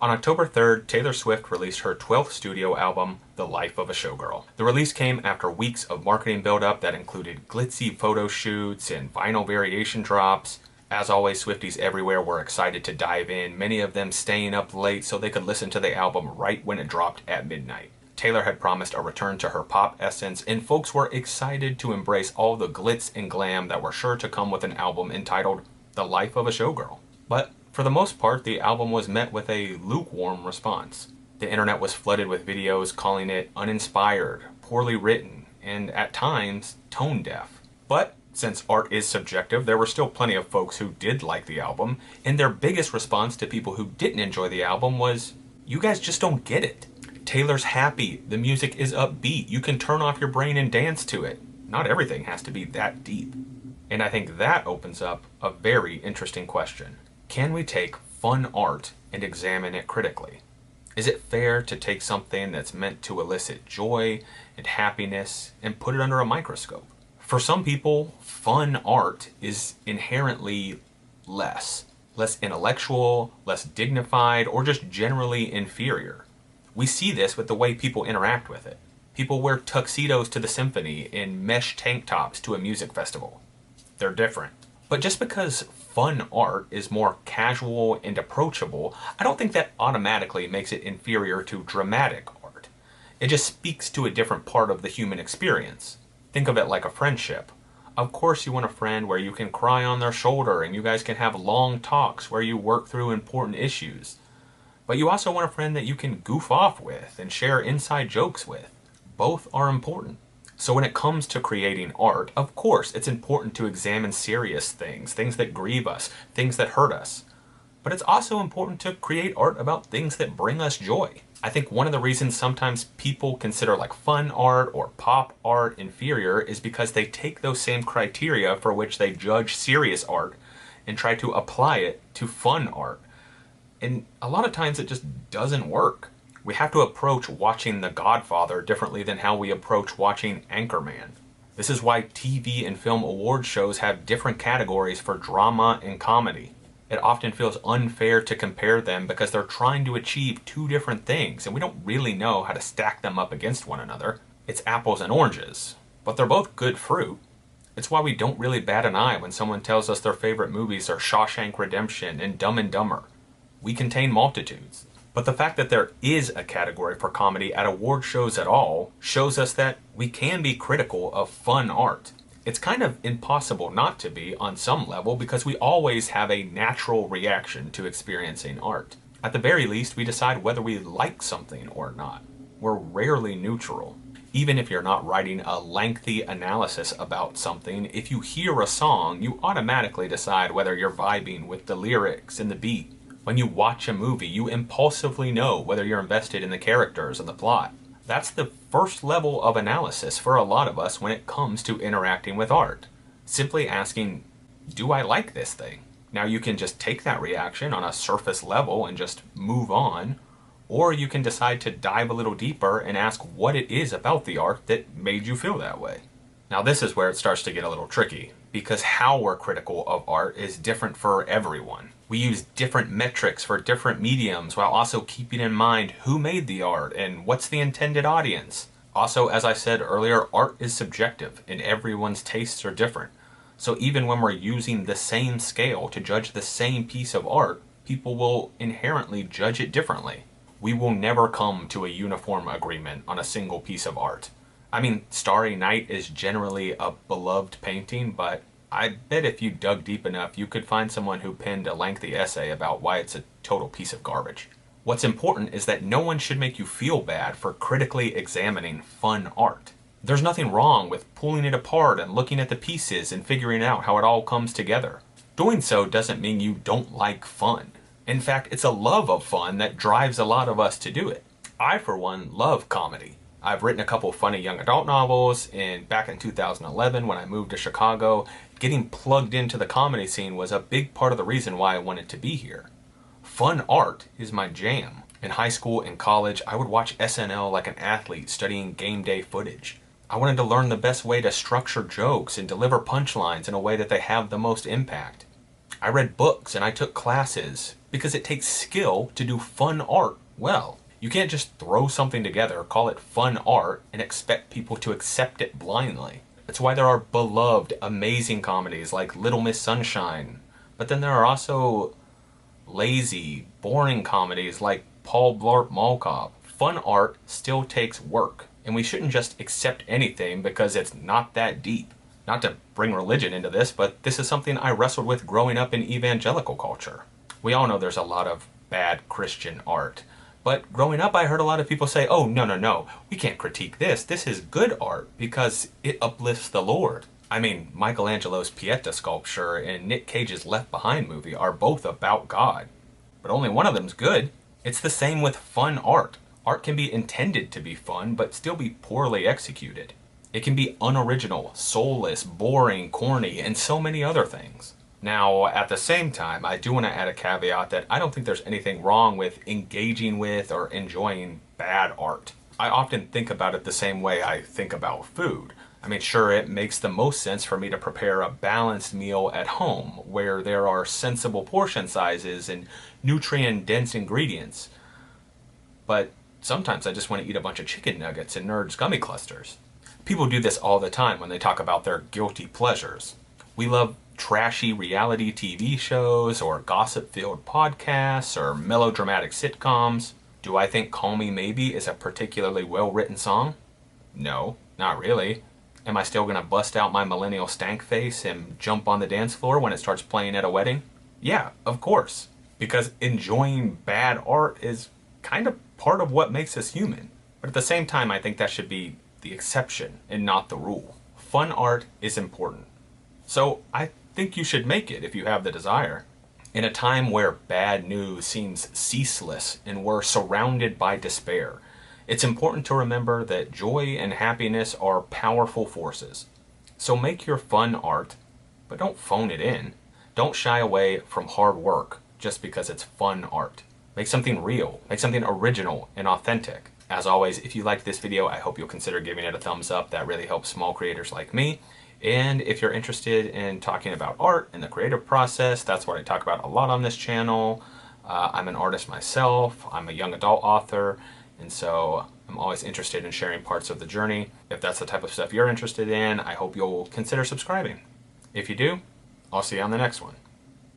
On October 3rd, Taylor Swift released her 12th studio album, The Life of a Showgirl. The release came after weeks of marketing build-up that included glitzy photo shoots and vinyl variation drops. As always, Swifties everywhere were excited to dive in, many of them staying up late so they could listen to the album right when it dropped at midnight. Taylor had promised a return to her pop essence, and folks were excited to embrace all the glitz and glam that were sure to come with an album entitled The Life of a Showgirl. But for the most part, the album was met with a lukewarm response. The internet was flooded with videos calling it uninspired, poorly written, and at times, tone deaf. But since art is subjective, there were still plenty of folks who did like the album, and their biggest response to people who didn't enjoy the album was, "You guys just don't get it. Taylor's happy, the music is upbeat, you can turn off your brain and dance to it. Not everything has to be that deep." And I think that opens up a very interesting question. Can we take fun art and examine it critically? Is it fair to take something that's meant to elicit joy and happiness and put it under a microscope? For some people, fun art is inherently less intellectual, less dignified, or just generally inferior. We see this with the way people interact with it. People wear tuxedos to the symphony and mesh tank tops to a music festival. They're different. But just because fun art is more casual and approachable, I don't think that automatically makes it inferior to dramatic art. It just speaks to a different part of the human experience. Think of it like a friendship. Of course you want a friend where you can cry on their shoulder and you guys can have long talks where you work through important issues. But you also want a friend that you can goof off with and share inside jokes with. Both are important. So when it comes to creating art, of course it's important to examine serious things, things that grieve us, things that hurt us. But it's also important to create art about things that bring us joy. I think one of the reasons sometimes people consider like fun art or pop art inferior is because they take those same criteria for which they judge serious art and try to apply it to fun art. And a lot of times it just doesn't work. We have to approach watching The Godfather differently than how we approach watching Anchorman. This is why TV and film award shows have different categories for drama and comedy. It often feels unfair to compare them because they're trying to achieve two different things and we don't really know how to stack them up against one another. It's apples and oranges, but they're both good fruit. It's why we don't really bat an eye when someone tells us their favorite movies are Shawshank Redemption and Dumb and Dumber. We contain multitudes. But the fact that there is a category for comedy at award shows at all shows us that we can be critical of fun art. It's kind of impossible not to be on some level because we always have a natural reaction to experiencing art. At the very least, we decide whether we like something or not. We're rarely neutral. Even if you're not writing a lengthy analysis about something, if you hear a song, you automatically decide whether you're vibing with the lyrics and the beat. When you watch a movie, you impulsively know whether you're invested in the characters and the plot. That's the first level of analysis for a lot of us when it comes to interacting with art. Simply asking, do I like this thing? Now you can just take that reaction on a surface level and just move on, or you can decide to dive a little deeper and ask what it is about the art that made you feel that way. Now this is where it starts to get a little tricky, because how we're critical of art is different for everyone. We use different metrics for different mediums while also keeping in mind who made the art and what's the intended audience. Also, as I said earlier, art is subjective and everyone's tastes are different. So even when we're using the same scale to judge the same piece of art, people will inherently judge it differently. We will never come to a uniform agreement on a single piece of art. I mean, Starry Night is generally a beloved painting, but I bet if you dug deep enough, you could find someone who penned a lengthy essay about why it's a total piece of garbage. What's important is that no one should make you feel bad for critically examining fun art. There's nothing wrong with pulling it apart and looking at the pieces and figuring out how it all comes together. Doing so doesn't mean you don't like fun. In fact, it's a love of fun that drives a lot of us to do it. I, for one, love comedy. I've written a couple funny young adult novels, and back in 2011 when I moved to Chicago, getting plugged into the comedy scene was a big part of the reason why I wanted to be here. Fun art is my jam. In high school and college, I would watch SNL like an athlete studying game day footage. I wanted to learn the best way to structure jokes and deliver punchlines in a way that they have the most impact. I read books and I took classes because it takes skill to do fun art well. You can't just throw something together, call it fun art, and expect people to accept it blindly. That's why there are beloved, amazing comedies like Little Miss Sunshine. But then there are also lazy, boring comedies like Paul Blart Mall Cop. Fun art still takes work, and we shouldn't just accept anything because it's not that deep. Not to bring religion into this, but this is something I wrestled with growing up in evangelical culture. We all know there's a lot of bad Christian art. But growing up, I heard a lot of people say, oh, no, no, no, we can't critique this. This is good art because it uplifts the Lord. I mean, Michelangelo's Pieta sculpture and Nick Cage's Left Behind movie are both about God. But only one of them's good. It's the same with fun art. Art can be intended to be fun, but still be poorly executed. It can be unoriginal, soulless, boring, corny, and so many other things. Now, at the same time, I do want to add a caveat that I don't think there's anything wrong with engaging with or enjoying bad art. I often think about it the same way I think about food. I mean, sure, it makes the most sense for me to prepare a balanced meal at home where there are sensible portion sizes and nutrient-dense ingredients. But sometimes I just want to eat a bunch of chicken nuggets and Nerds gummy clusters. People do this all the time when they talk about their guilty pleasures. We love trashy reality TV shows or gossip-filled podcasts or melodramatic sitcoms. Do I think Call Me Maybe is a particularly well-written song? No, not really. Am I still going to bust out my millennial stank face and jump on the dance floor when it starts playing at a wedding? Yeah, of course. Because enjoying bad art is kind of part of what makes us human. But at the same time, I think that should be the exception and not the rule. Fun art is important. So I think you should make it if you have the desire. In a time where bad news seems ceaseless and we're surrounded by despair, it's important to remember that joy and happiness are powerful forces. So make your fun art, but don't phone it in. Don't shy away from hard work just because it's fun art. Make something real, make something original and authentic. As always, if you liked this video, I hope you'll consider giving it a thumbs up. That really helps small creators like me. And if you're interested in talking about art and the creative process, that's what I talk about a lot on this channel. I'm an artist myself. I'm a young adult author. And so I'm always interested in sharing parts of the journey. If that's the type of stuff you're interested in, I hope you'll consider subscribing. If you do, I'll see you on the next one.